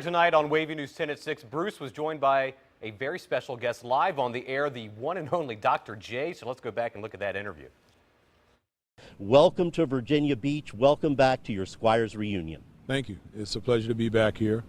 Tonight on WAVY News 10 at 6, Bruce was joined by a very special guest live on the air, the one and only Dr. J. So let's go back and look at that interview. Welcome to Virginia Beach. Welcome back to your Squires reunion. Thank you. It's a pleasure to be back here.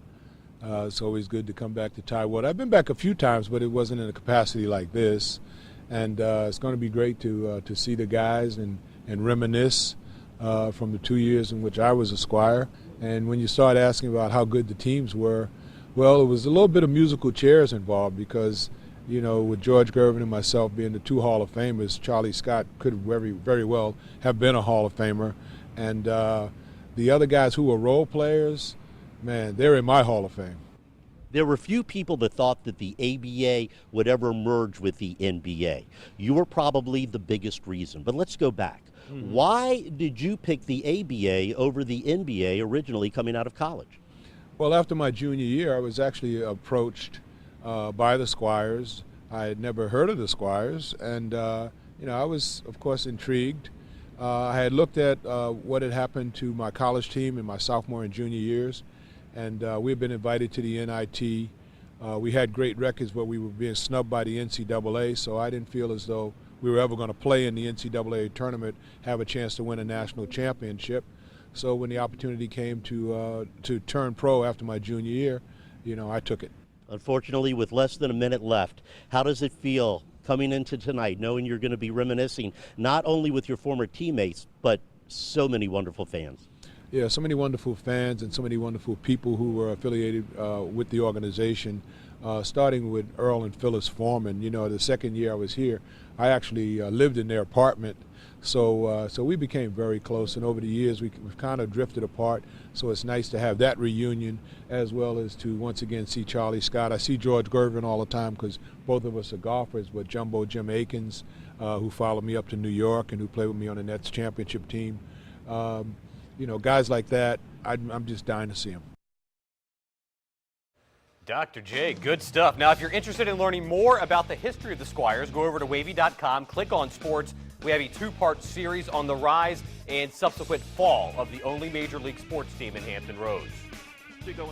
It's always good to come back to Tidewater. I've been back a few times, but it wasn't in a capacity like this. And it's going to be great to see the guys and reminisce from the 2 years in which I was a Squire. And when you start asking about how good the teams were, well, it was a little bit of musical chairs involved because, you know, with George Gervin and myself being the two Hall of Famers, Charlie Scott could very well have been a Hall of Famer. And the other guys who were role players, man, they're in my Hall of Fame. There were few people that thought that the ABA would ever merge with the NBA. You were probably the biggest reason. But let's go back. Why did you pick the ABA over the NBA originally coming out of college? Well, after my junior year, I was actually approached by the Squires. I had never heard of the Squires, and you know, I was, of course, intrigued. I had looked at what had happened to my college team in my sophomore and junior years, and we had been invited to the NIT. We had great records, but we were being snubbed by the NCAA, so I didn't feel as though we were ever going to play in the NCAA tournament, have a chance to win a national championship. So when the opportunity came to turn pro after my junior year, you know, I took it. Unfortunately, with less than a minute left, how does it feel coming into tonight, knowing you're going to be reminiscing not only with your former teammates, but so many wonderful fans? Yeah, so many wonderful fans and so many wonderful people who were affiliated with the organization, starting with Earl and Phyllis Foreman. You know, the second year I was here, I actually lived in their apartment. So we became very close, and over the years we've kind of drifted apart. So it's nice to have that reunion, as well as to once again see Charlie Scott. I see George Gervin all the time because both of us are golfers, but Jumbo Jim Akins, who followed me up to New York and who played with me on the Nets championship team. You know, guys like that, I'm just dying to see them. Dr. J, good stuff. Now, if you're interested in learning more about the history of the Squires, go over to wavy.com, click on sports. We have a two-part series on the rise and subsequent fall of the only major league sports team in Hampton Roads.